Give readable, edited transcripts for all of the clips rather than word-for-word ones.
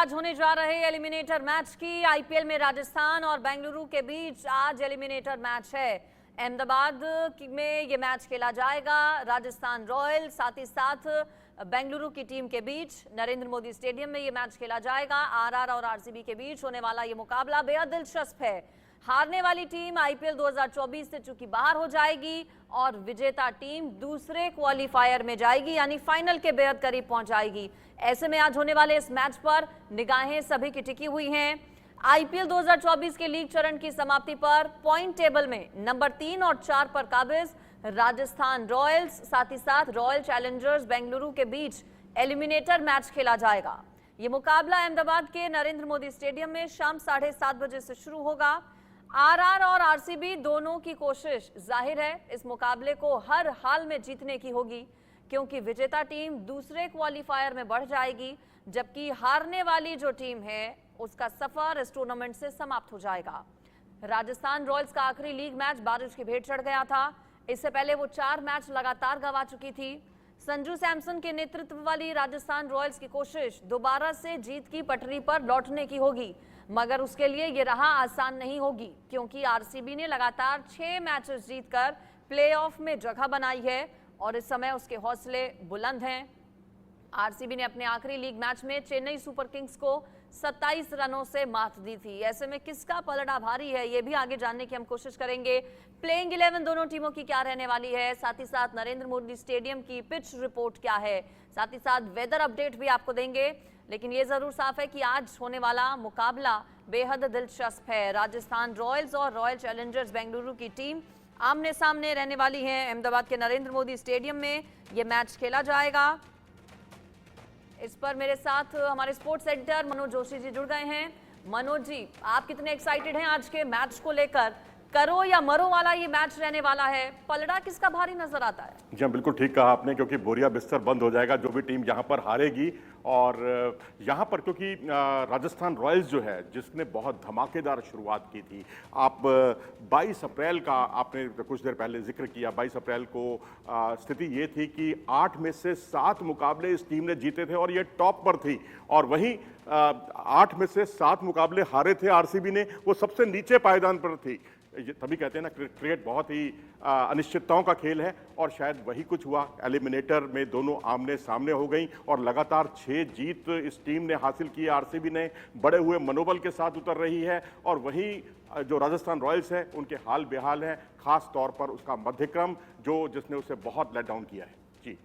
आज होने जा रहे एलिमिनेटर मैच की। आईपीएल में राजस्थान और बेंगलुरु के बीच आज एलिमिनेटर मैच है। अहमदाबाद में ये मैच खेला जाएगा। राजस्थान रॉयल्स साथ ही साथ बेंगलुरु की टीम के बीच नरेंद्र मोदी स्टेडियम में ये मैच खेला जाएगा। आरआर और आरसीबी के बीच होने वाला ये मुकाबला बेहद दिलचस्प है। हारने वाली टीम आईपीएल 2024 से चूंकि बाहर हो जाएगी और विजेता टीम दूसरे क्वालिफायर में जाएगी, यानी फाइनल के बेहद करीब पहुंच जाएगी। ऐसे में आज होने वाले इस मैच पर निगाहें सभी की टिकी हुई हैं। आईपीएल 2024 के लीग चरण की समाप्ति पर पॉइंट टेबल में नंबर 3 और 4 पर काबिज राजस्थान रॉयल्स, साथ ही साथ रॉयल चैलेंजर्स बेंगलुरु के बीच एलिमिनेटर मैच खेला जाएगा। ये मुकाबला अहमदाबाद के नरेंद्र मोदी स्टेडियम में शाम 7:30 बजे से शुरू होगा। आरआर और आरसीबी दोनों की कोशिश जाहिर है इस मुकाबले को हर हाल में जीतने की होगी, क्योंकि विजेता टीम दूसरे क्वालिफायर में बढ़ जाएगी, जबकि हारने वाली जो टीम है उसका सफर इस टूर्नामेंट से समाप्त हो जाएगा। राजस्थान रॉयल्स का आखिरी लीग मैच बारिश की भेंट चढ़ गया था। इससे पहले वो 4 मैच लगातार गंवा चुकी थी। संजू सैमसन के नेतृत्व वाली राजस्थान रॉयल्स की कोशिश दोबारा से जीत की पटरी पर लौटने की होगी, मगर उसके लिए ये राह आसान नहीं होगी, क्योंकि आरसीबी ने लगातार 6 मैचेस जीतकर प्लेऑफ में जगह बनाई है और इस समय उसके हौसले बुलंद हैं। आरसीबी ने अपने आखिरी लीग मैच में चेन्नई सुपर किंग्स को 27 रनों से मात दी थी। ऐसे में किसका पलड़ा भारी है, ये भी आगे जानने की हम कोशिश करेंगे। प्लेइंग 11 दोनों टीमों की क्या रहने वाली है, साथ ही साथ नरेंद्र मोदी स्टेडियम की पिच रिपोर्ट क्या है, साथ ही साथ वेदर अपडेट भी आपको देंगे। लेकिन ये जरूर साफ है कि आज होने वाला मुकाबला बेहद दिलचस्प है। राजस्थान रॉयल्स और रॉयल चैलेंजर्स बेंगलुरु की टीम आमने सामने रहने वाली है। अहमदाबाद के नरेंद्र मोदी स्टेडियम में ये मैच खेला जाएगा। इस पर मेरे साथ हमारे स्पोर्ट्स एडिटर मनोज जोशी जी जुड़ गए हैं। मनोज जी, आप कितने एक्साइटेड हैं आज के मैच को लेकर? करो या मरो वाला ये मैच रहने वाला है, पलड़ा किसका भारी नजर आता है? जी बिल्कुल ठीक कहा आपने, क्योंकि बोरिया बिस्तर बंद हो जाएगा जो भी टीम यहाँ पर हारेगी। और यहाँ पर क्योंकि राजस्थान रॉयल्स जो है जिसने बहुत धमाकेदार शुरुआत की थी, आप 22 अप्रैल का आपने कुछ देर पहले जिक्र किया, 22 अप्रैल को स्थिति ये थी कि 8 में से 7 मुकाबले इस टीम ने जीते थे और ये टॉप पर थी। और वहीं 8 में से 7 मुकाबले हारे थे आरसीबी ने, वो सबसे नीचे पायदान पर थी। तभी कहते हैं ना, क्रिकेट बहुत ही अनिश्चितताओं का खेल है और शायद वही कुछ हुआ। एलिमिनेटर में दोनों आमने सामने हो गई और लगातार 6 जीत इस टीम ने हासिल की। आरसीबी ने बड़े हुए मनोबल के साथ उतर रही है और वहीं जो राजस्थान रॉयल्स है उनके हाल बेहाल हैं, खास तौर पर उसका मध्यक्रम जिसने उसे बहुत लेट डाउन किया है। जी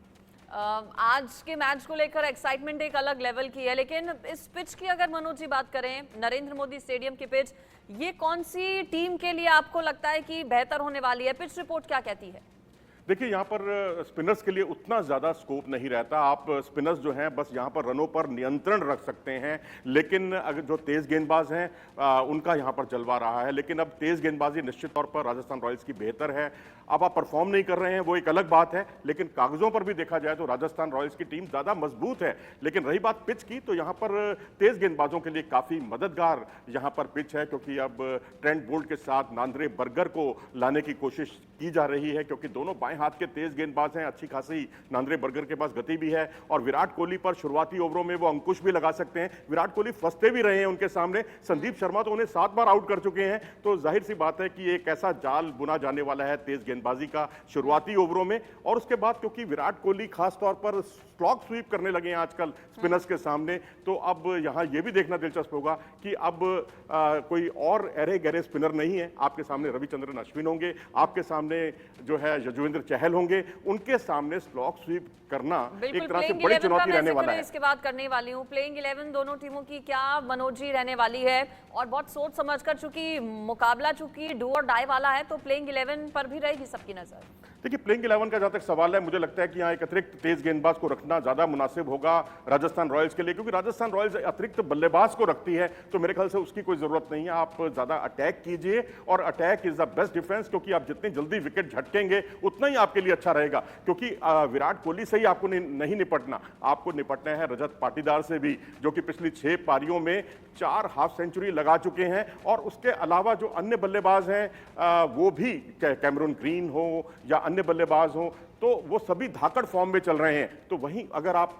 आज के मैच को लेकर एक्साइटमेंट एक अलग लेवल की है, लेकिन इस पिच की अगर मनोज जी बात करें, नरेंद्र मोदी स्टेडियम की पिच, ये कौन सी टीम के लिए आपको लगता है कि बेहतर होने वाली है? पिच रिपोर्ट क्या कहती है? देखिए, यहाँ पर स्पिनर्स के लिए उतना ज़्यादा स्कोप नहीं रहता। आप स्पिनर्स जो हैं बस यहाँ पर रनों पर नियंत्रण रख सकते हैं, लेकिन अगर जो तेज़ गेंदबाज हैं उनका यहाँ पर जलवा रहा है। लेकिन अब तेज़ गेंदबाजी निश्चित तौर पर राजस्थान रॉयल्स की बेहतर है। अब आप परफॉर्म नहीं कर रहे हैं वो एक अलग बात है, लेकिन कागज़ों पर भी देखा जाए तो राजस्थान रॉयल्स की टीम ज़्यादा मजबूत है। लेकिन रही बात पिच की, तो यहाँ पर तेज़ गेंदबाजों के लिए काफ़ी मददगार यहाँ पर पिच है, क्योंकि अब ट्रेंट बोल्ट के साथ नांद्रे बर्गर को लाने की कोशिश की जा रही है, क्योंकि दोनों बाएं हाथ के तेज गेंदबाज हैं। अच्छी खासी नांद्रे बर्गर के पास गति भी है और विराट कोहली पर शुरुआती ओवरों में वो अंकुश भी लगा सकते हैं। विराट कोहली फंसते भी रहे हैं उनके सामने। संदीप शर्मा तो उन्हें 7 बार आउट कर चुके हैं, तो जाहिर सी बात है कि एक ऐसा जाल बुना जाने वाला है तेज गेंदबाजी का शुरुआती ओवरों में। और उसके बाद क्योंकि विराट कोहली खास तौर पर स्लॉग स्वीप करने लगे हैं आजकल स्पिनर्स के सामने, तो अब यहाँ ये भी देखना दिलचस्प होगा कि अब कोई और अरे गहरे स्पिनर नहीं है। आपके सामने रविचंद्रन अश्विन होंगे, आपके सामने जो है यजुवेंद्र चहल होंगे, उनके सामने स्लॉग स्वीप करना एक तरह से बड़ी चुनौती रहने वाला है। इसके बाद करने वाली हूँ प्लेइंग 11 दोनों टीमों की क्या मनोजी रहने वाली है, और बहुत सोच समझकर, चूंकि मुकाबला चूंकि डू और डाई वाला है, तो प्लेइंग 11 पर भी रहेगी सबकी नजर। देखिए, प्लेइंग 11 का जहां तक सवाल है, मुझे लगता है कि यहाँ एक अतिरिक्त तेज गेंदबाज को रखना ज्यादा मुनासिब होगा राजस्थान रॉयल्स के लिए, क्योंकि राजस्थान रॉयल्स अतिरिक्त बल्लेबाज को रखती है, तो मेरे ख्याल से उसकी कोई जरूरत नहीं है। आप ज्यादा अटैक कीजिए और attack is the best defence, क्योंकि आप जितनी जल्दी विकेट झटकेंगे उतना ही आपके लिए अच्छा रहेगा। क्योंकि विराट कोहली से ही आपको नहीं निपटना, आपको निपटना है रजत पाटीदार से भी, जो कि पिछली 6 पारियों में 4 हाफ सेंचुरी लगा चुके हैं। और उसके अलावा जो अन्य बल्लेबाज हैं वो भी, कैमरून ग्रीन हो या अन्य बल्लेबाज हो, तो वो सभी धाकड़ फॉर्म में चल रहे हैं। तो वहीं अगर आप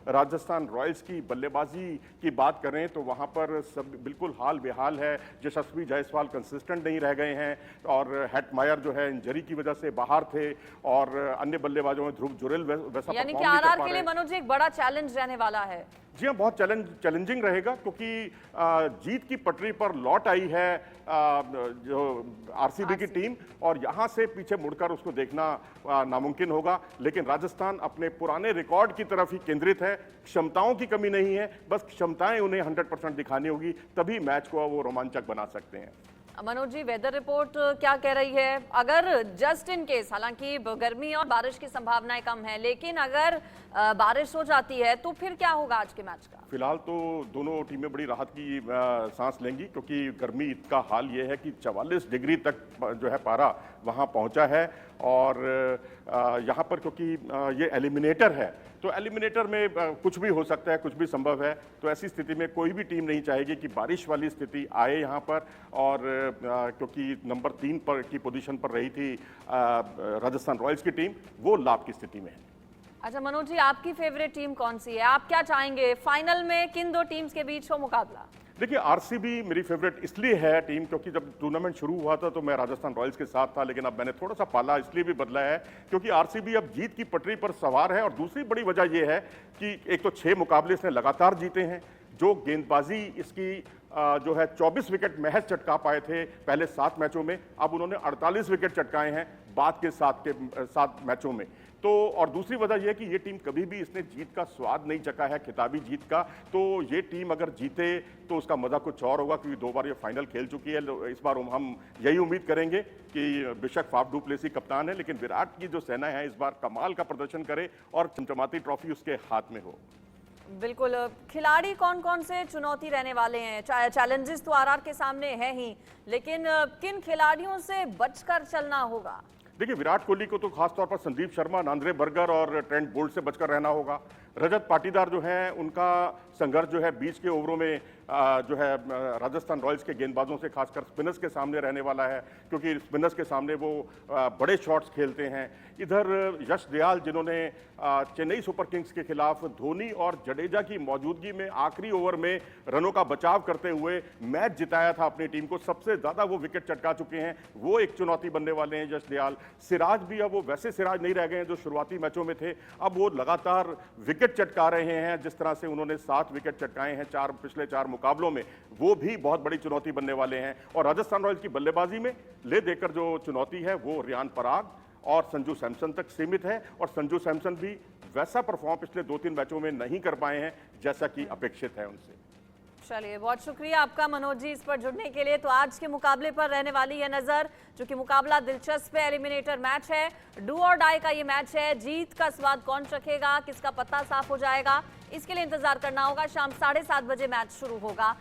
राजस्थान रॉयल्स की बल्लेबाजी की बात करें तो वहां पर सब बिल्कुल हाल बेहाल है। यशस्वी जायसवाल कंसिस्टेंट नहीं रह गए हैं और हेटमायर जो है इंजरी की वजह से बाहर थे और अन्य बल्लेबाजों में ध्रुव जुरेल वैसा यानी कि परफॉर्म नहीं कर आरआर पा के लिए रहे। मनोज एक बड़ा चैलेंज रहने वाला है। जी हाँ, बहुत चैलेंजिंग रहेगा क्योंकि जीत की पटरी पर लौट आई है जो आरसीबी की टीम, और यहां से पीछे मुड़कर उसको देखना नामुमकिन होगा। लेकिन राजस्थान अपने पुराने रिकॉर्ड की तरफ ही केंद्रित है। क्षमताओं की कमी नहीं है, बस क्षमताएं उन्हें 100% दिखानी होगी, तभी मैच को वो रोमांचक बना सकते हैं। मनोज जी, वेदर रिपोर्ट क्या कह रही है? अगर जस्ट इन केस, हालांकि गर्मी और बारिश की संभावनाएं कम है, लेकिन अगर बारिश हो जाती है तो फिर क्या होगा आज के मैच का? फिलहाल तो दोनों टीमें बड़ी राहत की सांस लेंगी क्योंकि गर्मी का हाल ये है कि 44 डिग्री तक जो है पारा वहाँ पहुँचा है। और यहाँ पर क्योंकि ये एलिमिनेटर है तो एलिमिनेटर में कुछ भी हो सकता है, कुछ भी संभव है। तो ऐसी स्थिति में कोई भी टीम नहीं चाहेगी कि बारिश वाली स्थिति आए यहाँ पर। और क्योंकि नंबर 3 पर की पोजीशन पर रही थी राजस्थान रॉयल्स की टीम, वो लाभ की स्थिति में है। अच्छा मनोज जी, आपकी फेवरेट टीम कौन सी है? आप क्या चाहेंगे फाइनल में किन दो टीम्स के बीच हो मुकाबला? देखिए, आरसीबी मेरी फेवरेट इसलिए है टीम क्योंकि जब टूर्नामेंट शुरू हुआ था तो मैं राजस्थान रॉयल्स के साथ था, लेकिन अब मैंने थोड़ा सा पाला इसलिए भी बदला है क्योंकि आरसीबी अब जीत की पटरी पर सवार है। और दूसरी बड़ी वजह यह है कि एक तो 6 मुकाबले इसने लगातार जीते हैं। जो गेंदबाजी इसकी जो है 24 विकेट महज चटका पाए थे पहले 7 मैचों में, अब उन्होंने 48 विकेट चटकाए हैं बाद के 7 मैचों में। तो और दूसरी वजह यह कि ये टीम कभी भी इसने जीत का स्वाद नहीं चखा है, खिताबी जीत का। तो ये टीम अगर जीते तो उसका मजा कुछ और होगा क्योंकि 2 बार ये फाइनल खेल चुकी है। इस बार हम यही उम्मीद करेंगे कि बेशक फाफ डू प्लेसी कप्तान है, लेकिन विराट की जो सेना है इस बार कमाल का प्रदर्शन करे और चमचमाती ट्रॉफी उसके हाथ में हो। बिल्कुल। खिलाड़ी कौन कौन से चुनौती रहने वाले हैं? चैलेंजेस तो आरआर के सामने है ही, लेकिन किन खिलाड़ियों से बचकर चलना होगा? देखिए, विराट कोहली को तो खासतौर पर संदीप शर्मा, नांद्रे बर्गर और ट्रेंट बोल्ट से बचकर रहना होगा। रजत पाटीदार जो हैं उनका संघर्ष जो है बीच के ओवरों में जो है राजस्थान रॉयल्स के गेंदबाजों से, खासकर स्पिनर्स के सामने रहने वाला है क्योंकि स्पिनर्स के सामने वो बड़े शॉट्स खेलते हैं। इधर यश दयाल जिन्होंने चेन्नई सुपर किंग्स के खिलाफ धोनी और जडेजा की मौजूदगी में आखिरी ओवर में रनों का बचाव करते हुए मैच जिताया था अपनी टीम को, सबसे ज्यादा वो विकेट चटका चुके हैं, वो एक चुनौती बनने वाले हैं यश दयाल। सिराज भी अब वो वैसे सिराज नहीं रह गए हैं जो शुरुआती मैचों में थे, अब वो लगातार विकेट चटका रहे हैं। जिस तरह से उन्होंने 7 विकेट चटकाए हैं पिछले 4 मुकाबलों में, वो भी बहुत बड़ी चुनौती बनने वाले हैं। और राजस्थान रॉयल्स की बल्लेबाजी में ले देकर जो चुनौती है वो रियान पराग और संजू सैमसन तक सीमित है। और संजू सैमसन भी वैसा परफॉर्म पिछले 2-3 मैचों में नहीं कर पाए हैं जैसा कि अपेक्षित है उनसे। चलिए, बहुत शुक्रिया आपका मनोज जी इस पर जुड़ने के लिए। तो आज के मुकाबले पर रहने वाली है नजर, क्योंकि मुकाबला दिलचस्प है, एलिमिनेटर मैच है, डू और डाई का ये मैच है। जीत का स्वाद कौन चखेगा, किसका पत्ता साफ हो जाएगा, इसके लिए इंतजार करना होगा। शाम 7:30 बजे मैच शुरू होगा।